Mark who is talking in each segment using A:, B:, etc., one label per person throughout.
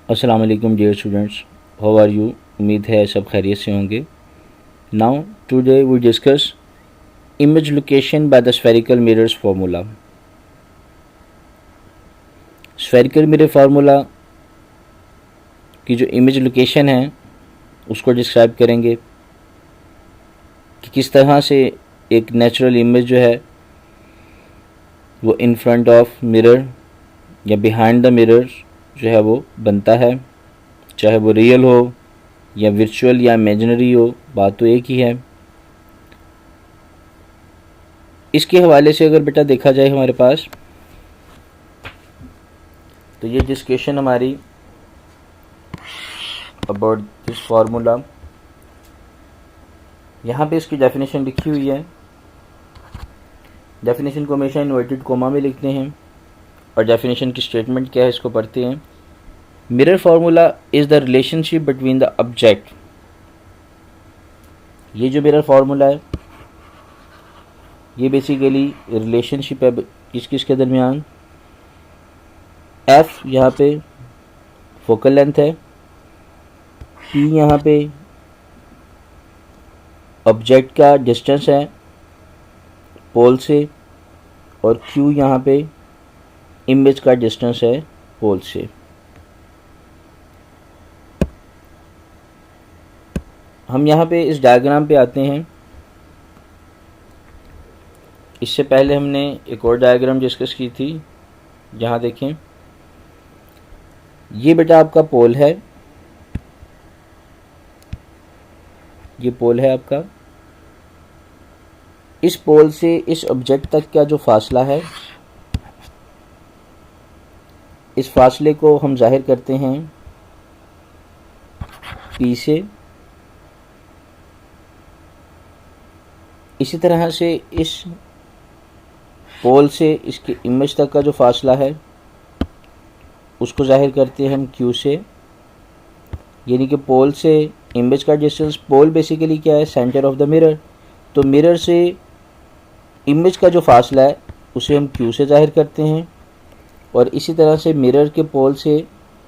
A: अस्सलाम वालेकुम dear students, how are you. उम्मीद है सब खैरियत से होंगे। Now today we discuss image location by the spherical mirrors formula. Spherical mirror formula की जो इमेज लोकेशन है उसको डिस्क्राइब करेंगे कि किस तरह से एक नेचुरल इमेज जो है वो इन फ्रंट ऑफ मिरर या बिहाइंड द मिरर जो है वो बनता है, चाहे वो रियल हो या वर्चुअल या इमेजिनरी हो, बात तो एक ही है। इसके हवाले से अगर बेटा देखा जाए हमारे पास, तो ये डिस्कशन हमारी अबाउट दिस फार्मूला, यहाँ पे इसकी डेफिनेशन लिखी हुई है। डेफिनेशन को हमेशा इन्वर्टेड कोमा में लिखते हैं और डेफिनेशन की स्टेटमेंट क्या है इसको पढ़ते हैं। Mirror formula is the relationship between the object. ये जो मिरर फार्मूला है ये बेसिकली रिलेशनशिप है किस किस के दरमियान। एफ यहाँ पे फोकल लेंथ है, पी यहाँ पे ऑब्जेक्ट का डिस्टेंस है पोल से, और क्यू यहाँ पे इमेज का डिस्टेंस है पोल से। हम यहाँ पे इस डायग्राम पे आते हैं। इससे पहले हमने एक और डायग्राम डिस्कस की थी, जहाँ देखें ये बेटा आपका पोल है, ये पोल है आपका। इस पोल से इस ऑब्जेक्ट तक का जो फासला है, इस फासले को हम जाहिर करते हैं पी से। इसी तरह से इस पोल से इसके इमेज तक का जो फासला है उसको जाहिर करते हैं हम क्यू से, यानी कि पोल से इमेज का डिस्टेंस। पोल बेसिकली क्या है, सेंटर ऑफ द मिरर। तो मिरर से इमेज का जो फासला है उसे हम क्यू से जाहिर करते हैं, और इसी तरह से मिरर के पोल से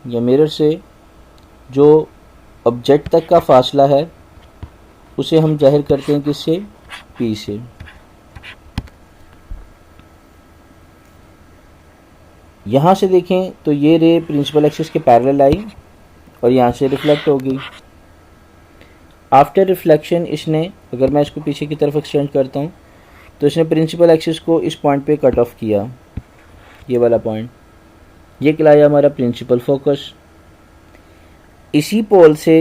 A: या मिरर से जो ऑब्जेक्ट तक का फासला है उसे हम जाहिर करते हैं किससे, पी से। यहाँ से देखें तो ये रे प्रिंसिपल एक्सिस के पैरेलल आई और यहाँ से रिफ्लेक्ट होगी। आफ्टर रिफ्लेक्शन इसने, अगर मैं इसको पीछे की तरफ एक्सटेंड करता हूँ तो इसने प्रिंसिपल एक्सिस को इस पॉइंट पे कट ऑफ किया, ये वाला पॉइंट। ये कहलाया हमारा प्रिंसिपल फोकस। इसी पोल से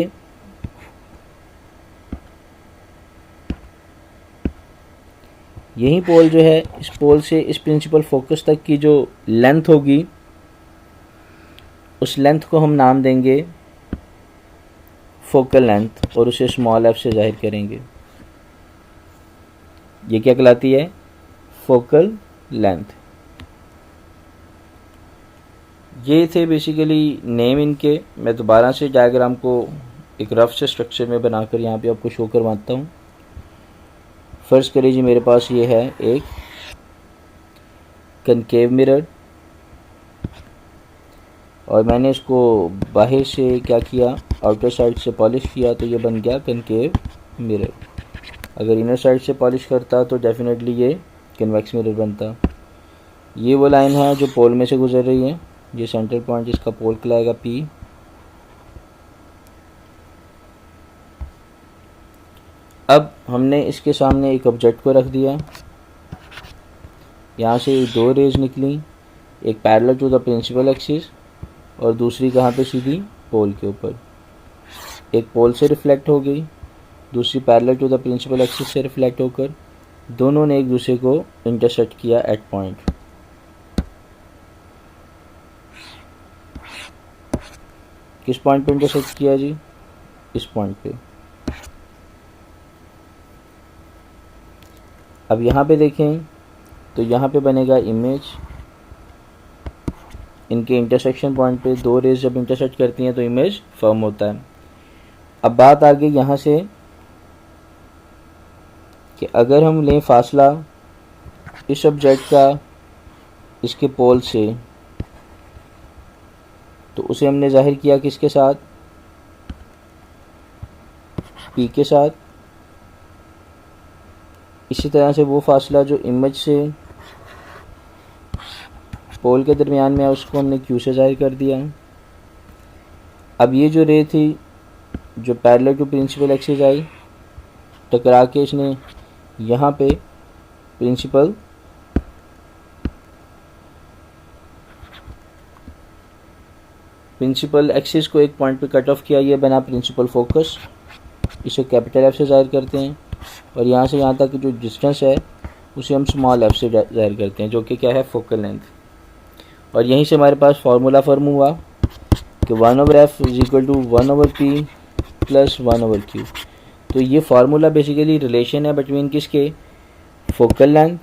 A: यही पोल जो है, इस पोल से इस प्रिंसिपल फोकस तक की जो लेंथ होगी उस लेंथ को हम नाम देंगे फोकल लेंथ, और उसे स्मॉल एफ से जाहिर करेंगे। ये क्या कहलाती है, फोकल लेंथ। ये थे बेसिकली नेम इनके। मैं दोबारा से डायग्राम को एक रफ से स्ट्रक्चर में बनाकर यहाँ पे आपको शो करवाता हूँ। फर्स्ट करिए जी, मेरे पास ये है एक कनकेव मिरर, और मैंने इसको बाहर से क्या किया, आउटर साइड से पॉलिश किया, तो ये बन गया कनकेव मिरर। अगर इनर साइड से पॉलिश करता तो डेफिनेटली ये कन्वेक्स मिरर बनता। ये वो लाइन है जो पोल में से गुजर रही है, ये सेंटर पॉइंट इसका पोल कहलाएगा पी। अब हमने इसके सामने एक ऑब्जेक्ट को रख दिया, यहाँ से दो रेज निकली, एक parallel to the principal axis और दूसरी कहाँ पे, सीधी पोल के ऊपर। एक पोल से रिफ्लेक्ट हो गई, दूसरी parallel to the principal axis से रिफ्लेक्ट होकर दोनों ने एक दूसरे को इंटरसेक्ट किया एट पॉइंट। किस पॉइंट पे इंटरसेक्ट किया जी, इस पॉइंट पे। अब यहाँ पे देखें तो यहाँ पे बनेगा इमेज। इनके इंटरसेक्शन पॉइंट पे दो रेज जब इंटरसेक्ट करती हैं तो इमेज फॉर्म होता है। अब बात आ गई यहाँ से कि अगर हम लें फासला इस ऑब्जेक्ट का इसके पोल से, तो उसे हमने ज़ाहिर किया किसके साथ, P के साथ। इसी तरह से वो फासला जो इमेज से पोल के दरमियान में है उसको हमने Q से ज़ाहिर कर दिया। अब ये जो रे थी जो पैरेलल टू प्रिंसिपल एक्सिस आई, टकरा के इसने यहाँ पे प्रिंसिपल एक्सिस को एक पॉइंट पे कट ऑफ किया। ये बना प्रिंसिपल फोकस, इसे कैपिटल F से ज़ाहिर करते हैं। और यहाँ से यहाँ तक की जो डिस्टेंस है उसे हम स्मॉल f से ज़ाहिर करते हैं, जो कि क्या है, फोकल लेंथ। और यहीं से हमारे पास फार्मूला फॉर्म हुआ कि 1/f is equal to 1/p plus 1/q। तो ये फार्मूला बेसिकली रिलेशन है बिटवीन किसके, focal length,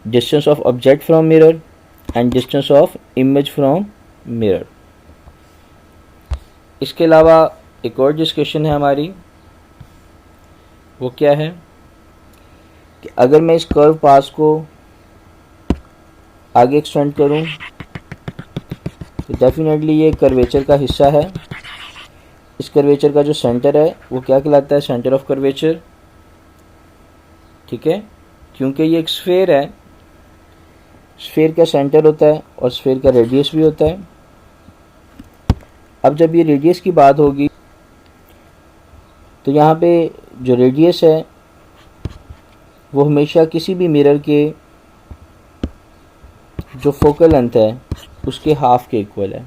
A: distance of object from mirror and distance of image from mirror. इसके अलावा एक और डिस्कशन है हमारी, वो क्या है कि अगर मैं इस कर्व पास को आगे एक्सटेंड करूं तो डेफिनेटली ये कर्वेचर का हिस्सा है। इस कर्वेचर का जो सेंटर है वो क्या कहलाता है, सेंटर ऑफ कर्वेचर। ठीक है, क्योंकि ये एक स्फेयर है, स्फेयर का सेंटर होता है और स्फेयर का रेडियस भी होता है। अब जब ये रेडियस की बात होगी तो यहाँ पे जो रेडियस है वो हमेशा किसी भी मिरर के जो फोकल लेंथ है उसके हाफ के इक्वल है।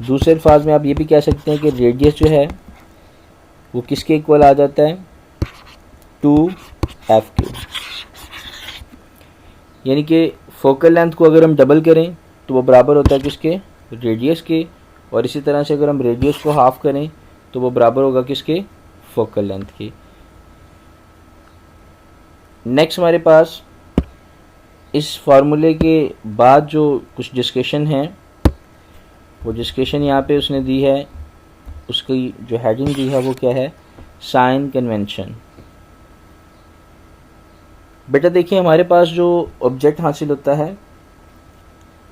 A: दूसरे अल्फाज में आप ये भी कह सकते हैं कि रेडियस जो है वो किसके इक्वल आ जाता है, 2f के। यानी कि फोकल लेंथ को अगर हम डबल करें तो वो बराबर होता है किसके, रेडियस के। और इसी तरह से अगर हम रेडियस को हाफ करें तो वो बराबर होगा किसके, फोकल लेंथ के। नेक्स्ट हमारे पास इस फार्मूले के बाद जो कुछ डिस्कशन है, वो डिस्कशन यहाँ पे उसने दी है, उसकी जो हेडिंग दी है वो क्या है, साइन कन्वेंशन। बेटा देखिए, हमारे पास जो ऑब्जेक्ट हासिल होता है,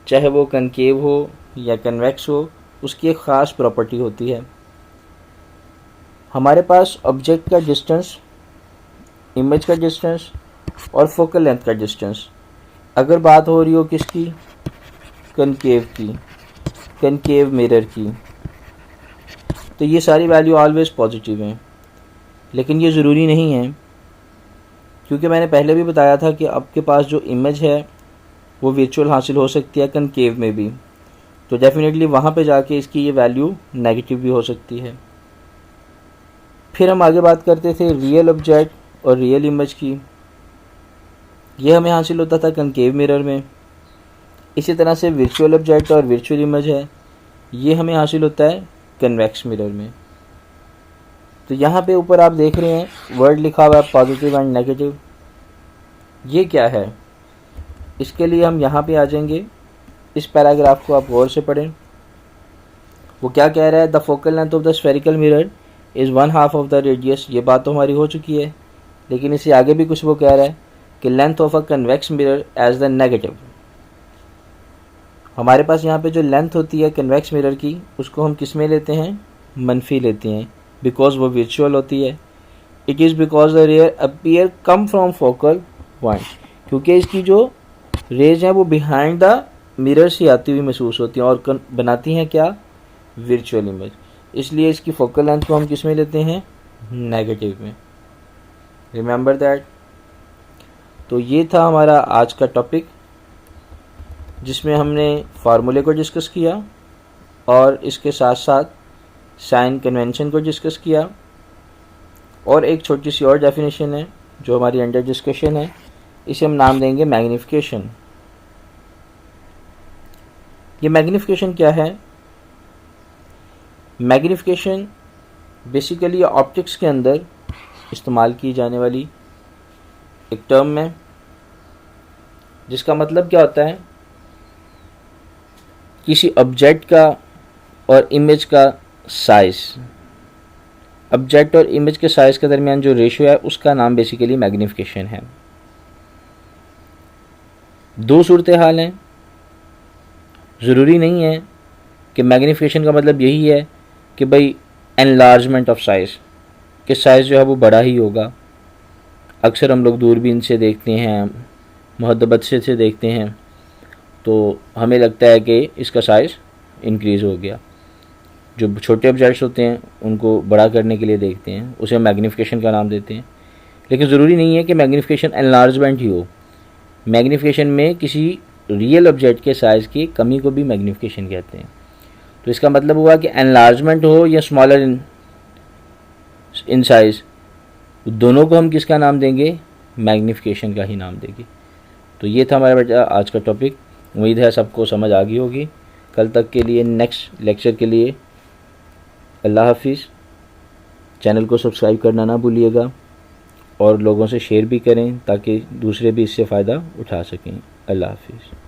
A: चाहे वो कनकेव हो या कन्वेक्स हो, उसकी एक ख़ास प्रॉपर्टी होती है। हमारे पास ऑब्जेक्ट का डिस्टेंस, इमेज का डिस्टेंस और फोकल लेंथ का डिस्टेंस, अगर बात हो रही हो किसकी, कनकेव की, कनकेव मिरर की, तो ये सारी वैल्यू ऑलवेज पॉजिटिव हैं। लेकिन ये ज़रूरी नहीं है, क्योंकि मैंने पहले भी बताया था कि आपके पास जो इमेज है वो वर्चुअल हासिल हो सकती है कनकेव में भी, तो डेफिनेटली वहाँ पे जाके इसकी ये वैल्यू नेगेटिव भी हो सकती है। फिर हम आगे बात करते थे रियल ऑब्जेक्ट और रियल इमेज की। ये हमें हासिल होता था कनकेव मिरर में। इसी तरह से वर्चुअल ऑब्जेक्ट और वर्चुअल इमेज है, ये हमें हासिल होता है कन्वेक्स मिरर में। तो यहाँ पे ऊपर आप देख रहे हैं वर्ड लिखा हुआ है पॉजिटिव एंड नेगेटिव। ये क्या है, इसके लिए हम यहाँ पे आ जाएंगे। इस पैराग्राफ को आप गौर से पढ़ें। वो क्या कह रहा है, the focal length of the spherical mirror is 1/2 of the radius. ये बात तो हमारी हो चुकी है, लेकिन इससे आगे भी कुछ वो कह रहा है कि length of a convex mirror as the negative. हमारे पास यहाँ पे जो लेंथ होती है कन्वेक्स मिरर की, उसको हम किस में लेते हैं, मनफी लेते हैं, बिकॉज वो वर्चुअल होती है। It is because the rays appear come from focal point, क्योंकि इसकी जो रेज हैं वो बिहाइंड द मिरर से आती हुई महसूस होती हैं और बनाती हैं क्या, वर्चुअल इमेज। इसलिए इसकी फोकल लेंथ को हम किस में लेते हैं, नेगेटिव में। Remember that. तो ये था हमारा आज का टॉपिक, जिसमें हमने फार्मूले को डिस्कस किया और इसके साथ साथ साइन कन्वेंशन को डिस्कस किया। और एक छोटी सी और डेफिनेशन है जो हमारी अंडर डिस्कशन है, इसे हम नाम देंगे मैग्निफिकेशन। ये मैग्निफिकेशन क्या है, मैग्निफिकेशन बेसिकली ऑप्टिक्स के अंदर इस्तेमाल की जाने वाली एक टर्म है, जिसका मतलब क्या होता है, किसी ऑब्जेक्ट का और इमेज का साइज, ऑब्जेक्ट और इमेज के साइज के दरमियान जो रेशियो है उसका नाम बेसिकली मैग्निफिकेशन है। दो सूरत हाल हैं। ज़रूरी नहीं है कि मैग्नीफिकेशन का मतलब यही है कि भाई एनलार्जमेंट ऑफ साइज़, कि साइज़ जो है वो बड़ा ही होगा। अक्सर हम लोग दूरबीन से देखते हैं, मुहद्दबत से देखते हैं, तो हमें लगता है कि इसका साइज़ इंक्रीज़ हो गया। जो छोटे ऑब्जेक्ट्स होते हैं उनको बड़ा करने के लिए देखते हैं, उसे मैग्नीफिकेशन का नाम देते हैं। लेकिन ज़रूरी नहीं है कि मैग्नीफिकेशन एनलार्जमेंट ही हो। मैग्नीफिकेशन में किसी रियल ऑब्जेक्ट के साइज़ की कमी को भी मैग्नीफिकेशन कहते हैं। तो इसका मतलब हुआ कि एनलार्जमेंट हो या स्मॉलर इन साइज़, दोनों को हम किसका नाम देंगे? मैग्नीफिकेशन का ही नाम देंगे। तो ये था हमारा बेटा आज का टॉपिक। उम्मीद है सबको समझ आ गई होगी। कल तक के लिए, नेक्स्ट लेक्चर के लिए अल्लाह हाफिज़। चैनल को सब्सक्राइब करना ना भूलिएगा और लोगों से शेयर भी करें ताकि दूसरे भी इससे फ़ायदा उठा सकें। अल्लाह हाफिज़।